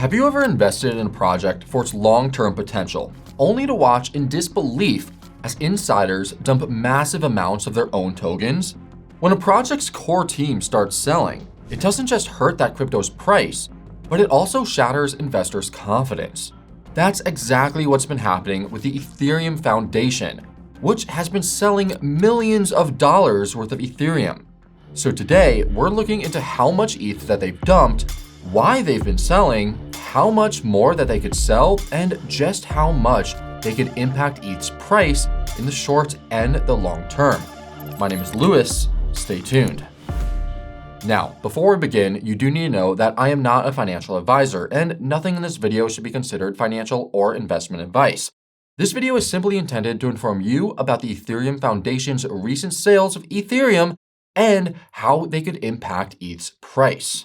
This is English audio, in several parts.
Have you ever invested in a project for its long-term potential, only to watch in disbelief as insiders dump massive amounts of their own tokens? When a project's core team starts selling, it doesn't just hurt that crypto's price, but it also shatters investors' confidence. That's exactly what's been happening with the Ethereum Foundation, which has been selling millions of dollars worth of Ethereum. So today, we're looking into how much ETH that they've dumped, why they've been selling, how much more that they could sell, and just how much they could impact ETH's price in the short and the long term. My name is Lewis. Stay tuned. Now, before we begin, you do need to know that I am not a financial advisor, and nothing in this video should be considered financial or investment advice. This video is simply intended to inform you about the Ethereum Foundation's recent sales of Ethereum and how they could impact ETH's price.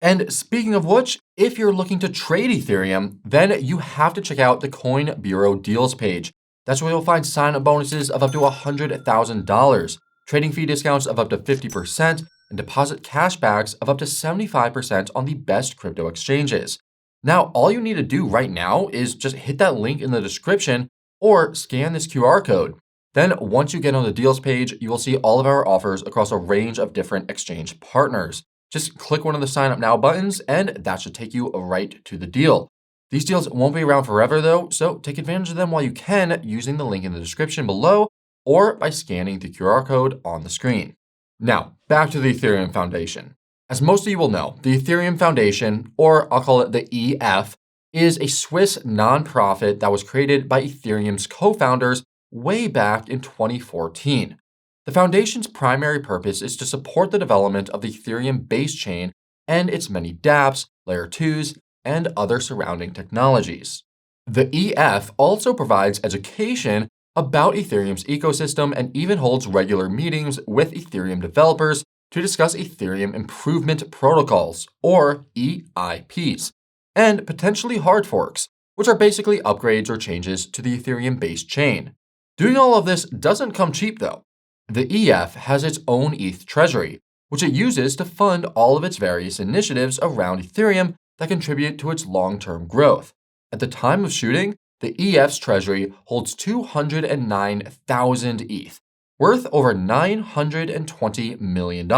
And speaking of which, if you're looking to trade Ethereum, then you have to check out the Coin Bureau deals page. That's where you'll find sign-up bonuses of up to $100,000, trading fee discounts of up to 50%, and deposit cashbacks of up to 75% on the best crypto exchanges. Now, all you need to do right now is just hit that link in the description or scan this QR code. Then once you get on the deals page, you will see all of our offers across a range of different exchange partners. Just click one of the sign up now buttons and that should take you right to the deal. These deals won't be around forever though, so take advantage of them while you can using the link in the description below or by scanning the QR code on the screen. Now, back to the Ethereum Foundation. As most of you will know, the Ethereum Foundation, or I'll call it the EF, is a Swiss nonprofit that was created by Ethereum's co-founders way back in 2014. The foundation's primary purpose is to support the development of the Ethereum base chain and its many dApps, layer 2s, and other surrounding technologies. The EF also provides education about Ethereum's ecosystem and even holds regular meetings with Ethereum developers to discuss Ethereum improvement protocols, or EIPs, and potentially hard forks, which are basically upgrades or changes to the Ethereum base chain. Doing all of this doesn't come cheap though. The EF has its own ETH treasury, which it uses to fund all of its various initiatives around Ethereum that contribute to its long-term growth. At the time of shooting, the EF's treasury holds 209,000 ETH, worth over $920 million,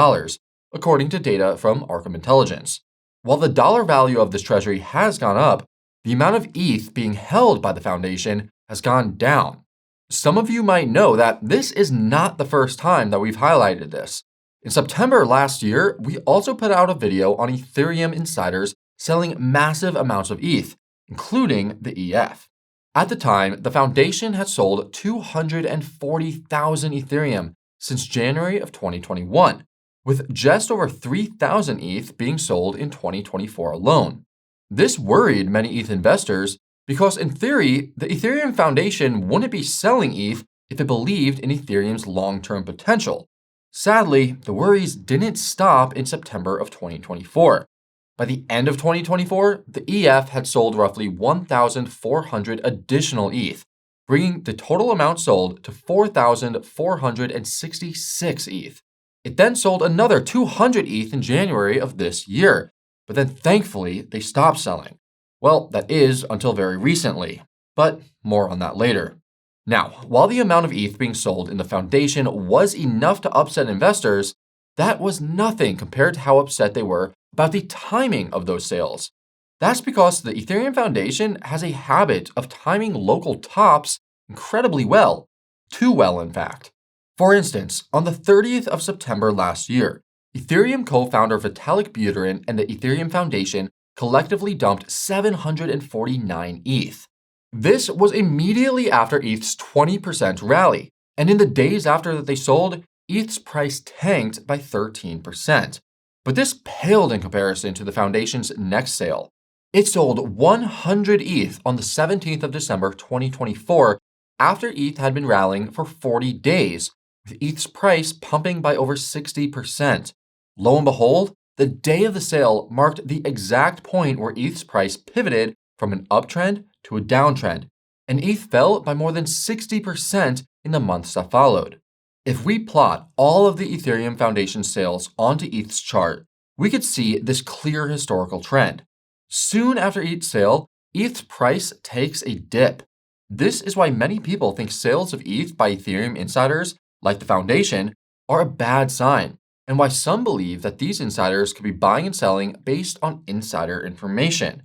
according to data from Arkham Intelligence. While the dollar value of this treasury has gone up, the amount of ETH being held by the foundation has gone down. Some of you might know that this is not the first time that we've highlighted this. In September last year, we also put out a video on Ethereum insiders selling massive amounts of ETH, including the EF. At the time, the foundation had sold 240,000 Ethereum since January of 2021, with just over 3,000 ETH being sold in 2024 alone. This worried many ETH investors because in theory, the Ethereum Foundation wouldn't be selling ETH if it believed in Ethereum's long-term potential. Sadly, the worries didn't stop in September of 2024. By the end of 2024, the EF had sold roughly 1,400 additional ETH, bringing the total amount sold to 4,466 ETH. It then sold another 200 ETH in January of this year, but then thankfully they stopped selling. Well, that is until very recently, but more on that later. Now, while the amount of ETH being sold in the foundation was enough to upset investors, that was nothing compared to how upset they were about the timing of those sales. That's because the Ethereum Foundation has a habit of timing local tops incredibly well, too well in fact. For instance, on the 30th of September last year, Ethereum co-founder Vitalik Buterin and the Ethereum Foundation collectively dumped 749 ETH. This was immediately after ETH's 20% rally, and in the days after that they sold, ETH's price tanked by 13%. But this paled in comparison to the foundation's next sale. It sold 100 ETH on the 17th of December 2024 after ETH had been rallying for 40 days, with ETH's price pumping by over 60%. Lo and behold, the day of the sale marked the exact point where ETH's price pivoted from an uptrend to a downtrend, and ETH fell by more than 60% in the months that followed. If we plot all of the Ethereum Foundation sales onto ETH's chart, we could see this clear historical trend. Soon after each sale, ETH's price takes a dip. This is why many people think sales of ETH by Ethereum insiders, like the Foundation, are a bad sign, and why some believe that these insiders could be buying and selling based on insider information.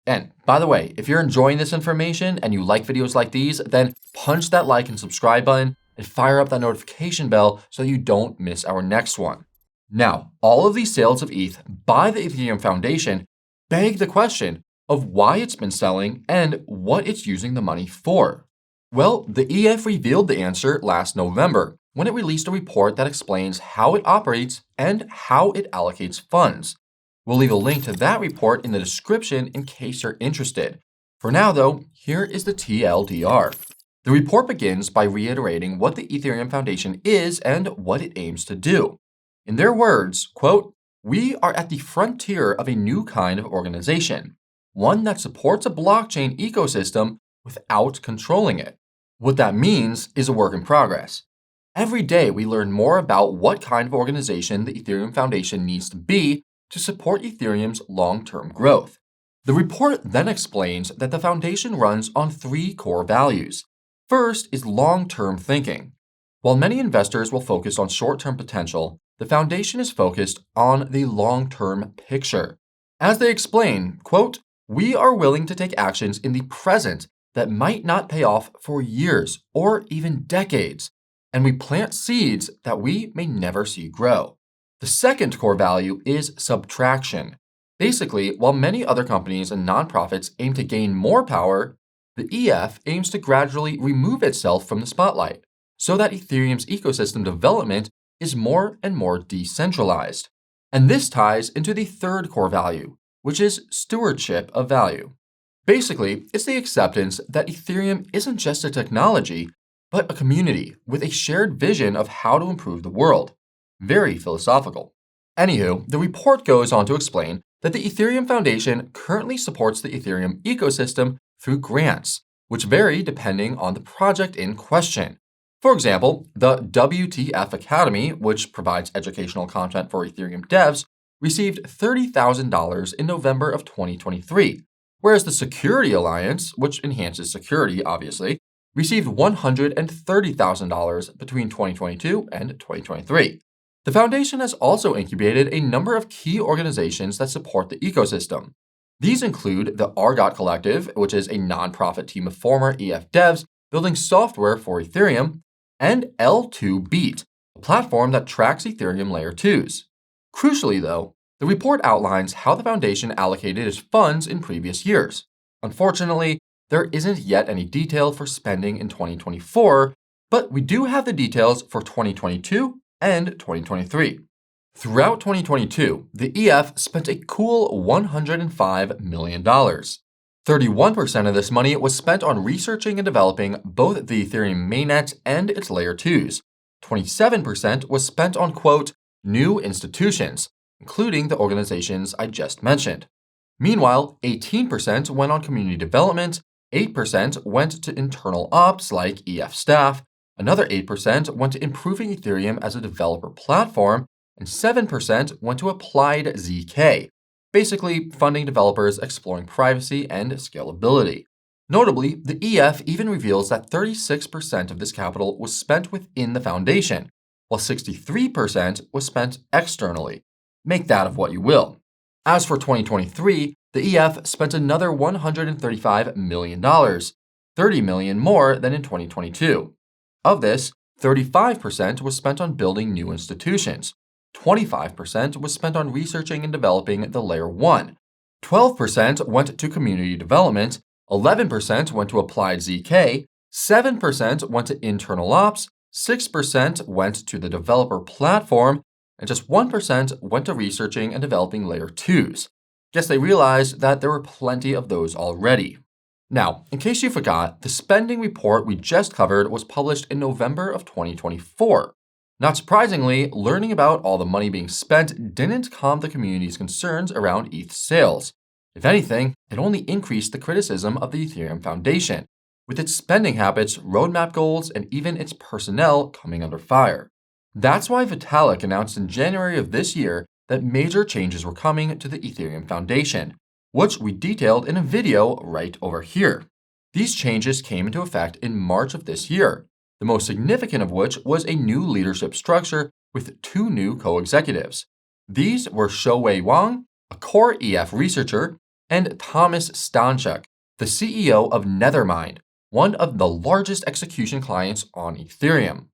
And by the way, if you're enjoying this information and you like videos like these, then punch that like and subscribe button and fire up that notification bell so you don't miss our next one. Now, all of these sales of ETH by the Ethereum Foundation beg the question of why it's been selling and what it's using the money for. Well, the ETH revealed the answer last November when it released a report that explains how it operates and how it allocates funds. We'll leave a link to that report in the description in case you're interested. For now, though, here is the TLDR. The report begins by reiterating what the Ethereum Foundation is and what it aims to do. In their words, quote, "We are at the frontier of a new kind of organization, one that supports a blockchain ecosystem without controlling it." What that means is a work in progress. Every day we learn more about what kind of organization the Ethereum Foundation needs to be to support Ethereum's long-term growth. The report then explains that the foundation runs on 3 core values. First is long-term thinking. While many investors will focus on short-term potential, the foundation is focused on the long-term picture. As they explain, quote, "We are willing to take actions in the present that might not pay off for years or even decades, and we plant seeds that we may never see grow." The second core value is subtraction. Basically, while many other companies and nonprofits aim to gain more power, the EF aims to gradually remove itself from the spotlight so that Ethereum's ecosystem development is more and more decentralized. And this ties into the third core value, which is stewardship of value. Basically, it's the acceptance that Ethereum isn't just a technology, but a community with a shared vision of how to improve the world. Very philosophical. Anywho, the report goes on to explain that the Ethereum Foundation currently supports the Ethereum ecosystem through grants, which vary depending on the project in question. For example, the WTF Academy, which provides educational content for Ethereum devs, received $30,000 in November of 2023, whereas the Security Alliance, which enhances security, obviously, received $130,000 between 2022 and 2023. The foundation has also incubated a number of key organizations that support the ecosystem. These include the Argot Collective, which is a nonprofit team of former EF devs building software for Ethereum, and L2Beat, a platform that tracks Ethereum Layer 2s. Crucially, though, the report outlines how the foundation allocated its funds in previous years. Unfortunately, there isn't yet any detail for spending in 2024, but we do have the details for 2022 and 2023. Throughout 2022, the EF spent a cool $105 million. 31% of this money was spent on researching and developing both the Ethereum mainnet and its Layer 2s. 27% was spent on, quote, new institutions, including the organizations I just mentioned. Meanwhile, 18% went on community development, 8% went to internal ops like EF staff, another 8% went to improving Ethereum as a developer platform, and 7% went to applied ZK, basically funding developers exploring privacy and scalability. Notably, the EF even reveals that 36% of this capital was spent within the foundation, while 63% was spent externally. Make that of what you will. As for 2023, the EF spent another $135 million, $30 million more than in 2022. Of this, 35% was spent on building new institutions, 25% was spent on researching and developing the Layer 1, 12% went to community development, 11% went to applied ZK, 7% went to internal ops, 6% went to the developer platform, and just 1% went to researching and developing Layer 2s. Guess they realized that there were plenty of those already. Now, in case you forgot, the spending report we just covered was published in November of 2024. Not surprisingly, learning about all the money being spent didn't calm the community's concerns around ETH sales. If anything, it only increased the criticism of the Ethereum Foundation, with its spending habits, roadmap goals, and even its personnel coming under fire. That's why Vitalik announced in January of this year that major changes were coming to the Ethereum Foundation, which we detailed in a video right over here. These changes came into effect in March of this year, the most significant of which was a new leadership structure with two new co-executives. These were Shouwei Wang, a core ETH researcher, and Thomas Stanchuk, the CEO of Nethermind, one of the largest execution clients on Ethereum.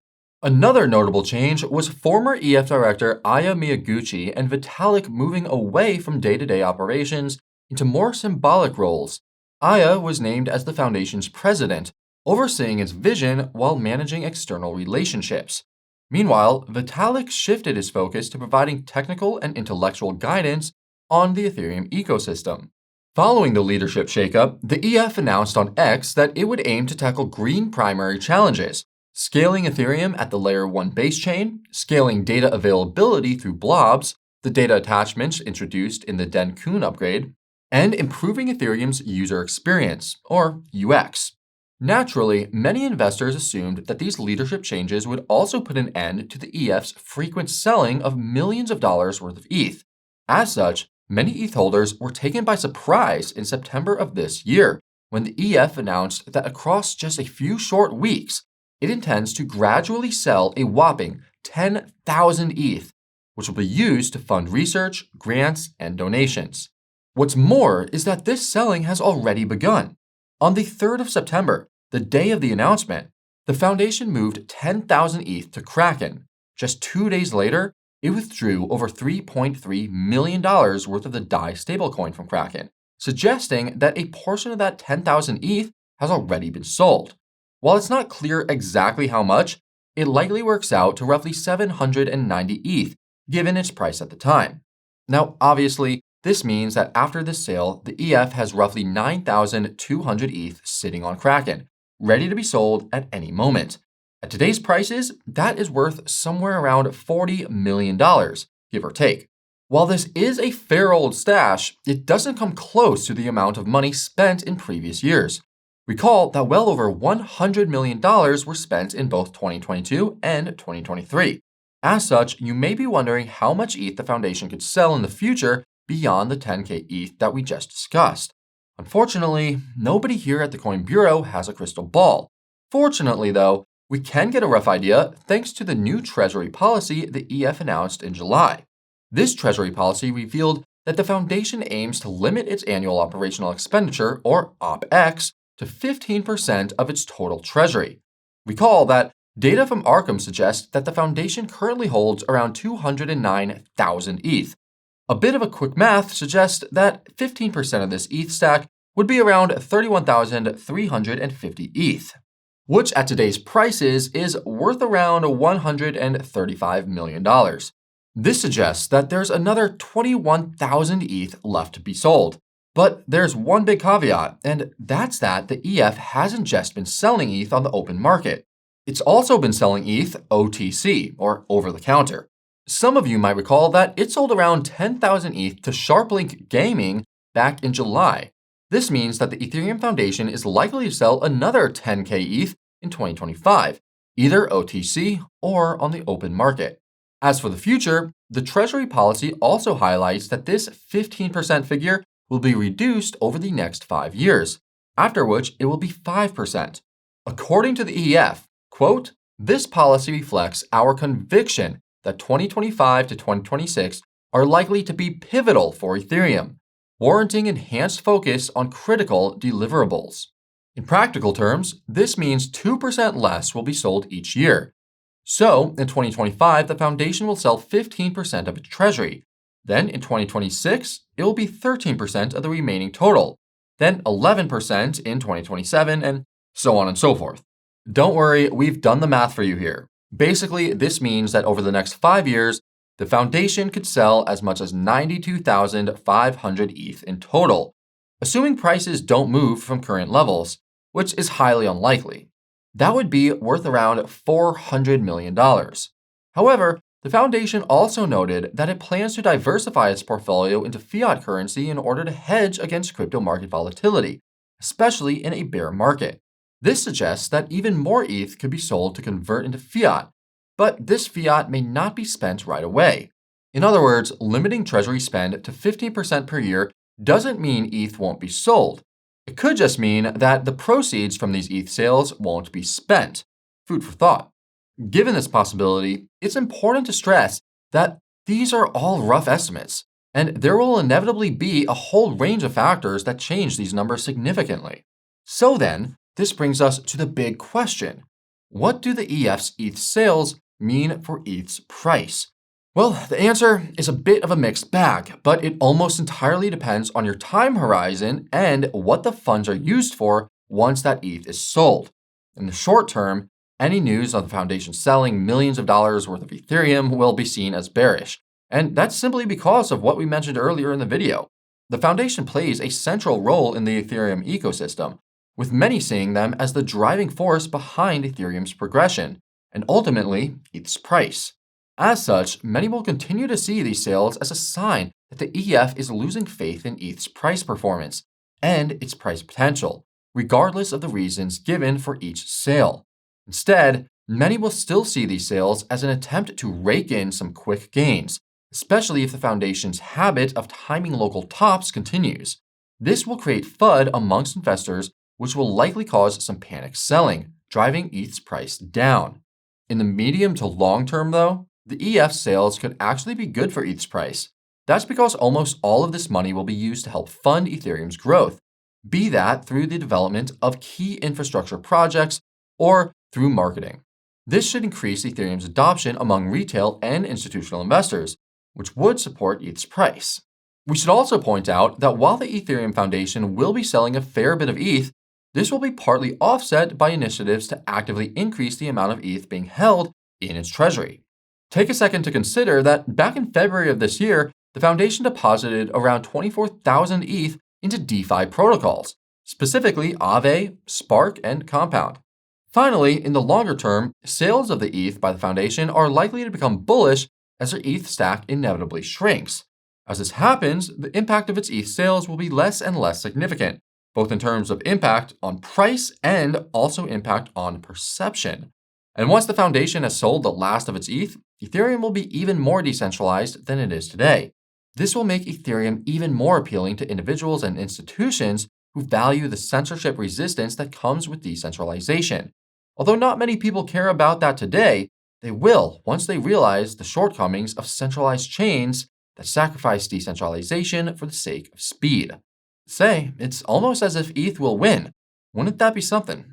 Another notable change was former ETH director Aya Miyaguchi and Vitalik moving away from day-to-day operations into more symbolic roles. Aya was named as the foundation's president, overseeing its vision while managing external relationships. Meanwhile, Vitalik shifted his focus to providing technical and intellectual guidance on the Ethereum ecosystem. Following the leadership shakeup, the ETH announced on X that it would aim to tackle green primary challenges, scaling Ethereum at the Layer 1 base chain, scaling data availability through blobs, the data attachments introduced in the Dencun upgrade, and improving Ethereum's user experience, or UX. Naturally, many investors assumed that these leadership changes would also put an end to the ETH's frequent selling of millions of dollars worth of ETH. As such, many ETH holders were taken by surprise in September of this year when the ETH announced that across just a few short weeks, it intends to gradually sell a whopping 10,000 ETH, which will be used to fund research, grants, and donations. What's more is that this selling has already begun. On the 3rd of September, the day of the announcement, the foundation moved 10,000 ETH to Kraken. Just 2 days later, it withdrew over $3.3 million worth of the DAI stablecoin from Kraken, suggesting that a portion of that 10,000 ETH has already been sold. While it's not clear exactly how much, it likely works out to roughly 790 ETH, given its price at the time. Now, obviously, this means that after this sale, the ETH has roughly 9,200 ETH sitting on Kraken, ready to be sold at any moment. At today's prices, that is worth somewhere around $40 million, give or take. While this is a fair old stash, it doesn't come close to the amount of money spent in previous years. Recall that well over $100 million were spent in both 2022 and 2023. As such, you may be wondering how much ETH the foundation could sell in the future beyond the 10K ETH that we just discussed. Unfortunately, nobody here at the Coin Bureau has a crystal ball. Fortunately, though, we can get a rough idea thanks to the new Treasury policy the ETH announced in July. This Treasury policy revealed that the foundation aims to limit its annual operational expenditure, or OpEx, to 15% of its total treasury. Recall that data from Arkham suggests that the foundation currently holds around 209,000 ETH. A bit of a quick math suggests that 15% of this ETH stack would be around 31,350 ETH, which at today's prices is worth around $135 million. This suggests that there's another 21,000 ETH left to be sold. But there's one big caveat, and that's that the ETH hasn't just been selling ETH on the open market. It's also been selling ETH OTC, or over the counter. Some of you might recall that it sold around 10,000 ETH to SharpLink Gaming back in July. This means that the Ethereum Foundation is likely to sell another 10K ETH in 2025, either OTC or on the open market. As for the future, the Treasury policy also highlights that this 15% figure will be reduced over the next 5 years, after which it will be 5%. According to the ETH, quote, "This policy reflects our conviction that 2025 to 2026 are likely to be pivotal for Ethereum, warranting enhanced focus on critical deliverables." In practical terms, this means 2% less will be sold each year. So, in 2025, the foundation will sell 15% of its treasury. Then, in 2026, it will be 13% of the remaining total. Then, 11% in 2027, and so on and so forth. Don't worry, we've done the math for you here. Basically, this means that over the next 5 years, the foundation could sell as much as 92,500 ETH in total, assuming prices don't move from current levels, which is highly unlikely. That would be worth around $400 million. However, the foundation also noted that it plans to diversify its portfolio into fiat currency in order to hedge against crypto market volatility, especially in a bear market. This suggests that even more ETH could be sold to convert into fiat, but this fiat may not be spent right away. In other words, limiting treasury spend to 15% per year doesn't mean ETH won't be sold. It could just mean that the proceeds from these ETH sales won't be spent. Food for thought. Given this possibility, it's important to stress that these are all rough estimates, and there will inevitably be a whole range of factors that change these numbers significantly. So then, this brings us to the big question. What do the EF's ETH sales mean for ETH's price? Well, the answer is a bit of a mixed bag, but it almost entirely depends on your time horizon and what the funds are used for once that ETH is sold. In the short term, any news on the foundation selling millions of dollars worth of Ethereum will be seen as bearish, and that's simply because of what we mentioned earlier in the video. The foundation plays a central role in the Ethereum ecosystem, with many seeing them as the driving force behind Ethereum's progression, and ultimately ETH's price. As such, many will continue to see these sales as a sign that the EF is losing faith in ETH's price performance and its price potential, regardless of the reasons given for each sale. Instead, many will still see these sales as an attempt to rake in some quick gains, especially if the foundation's habit of timing local tops continues. This will create FUD amongst investors, which will likely cause some panic selling, driving ETH's price down. In the medium to long term, though, the EF sales could actually be good for ETH's price. That's because almost all of this money will be used to help fund Ethereum's growth, be that through the development of key infrastructure projects or through marketing. This should increase Ethereum's adoption among retail and institutional investors, which would support ETH's price. We should also point out that while the Ethereum Foundation will be selling a fair bit of ETH, this will be partly offset by initiatives to actively increase the amount of ETH being held in its treasury. Take a second to consider that back in February of this year, the foundation deposited around 24,000 ETH into DeFi protocols, specifically Aave, Spark, and Compound. Finally, in the longer term, sales of the ETH by the foundation are likely to become bullish as their ETH stack inevitably shrinks. As this happens, the impact of its ETH sales will be less and less significant, both in terms of impact on price and also impact on perception. And once the foundation has sold the last of its ETH, Ethereum will be even more decentralized than it is today. This will make Ethereum even more appealing to individuals and institutions who value the censorship resistance that comes with decentralization. Although not many people care about that today, they will once they realize the shortcomings of centralized chains that sacrifice decentralization for the sake of speed. Say, it's almost as if ETH will win. Wouldn't that be something?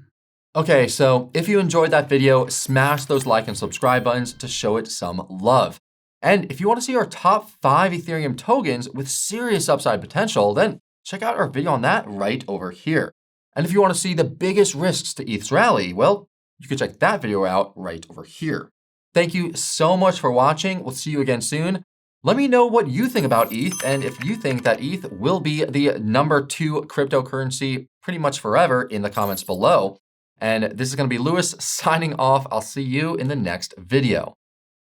Okay, so if you enjoyed that video, smash those like and subscribe buttons to show it some love. And if you want to see our top 5 Ethereum tokens with serious upside potential, then check out our video on that right over here. And if you want to see the biggest risks to ETH's rally, well, you can check that video out right over here. Thank you so much for watching. We'll see you again soon. Let me know what you think about ETH and if you think that ETH will be the number 2 cryptocurrency pretty much forever in the comments below. And this is going to be Lewis signing off. I'll see you in the next video.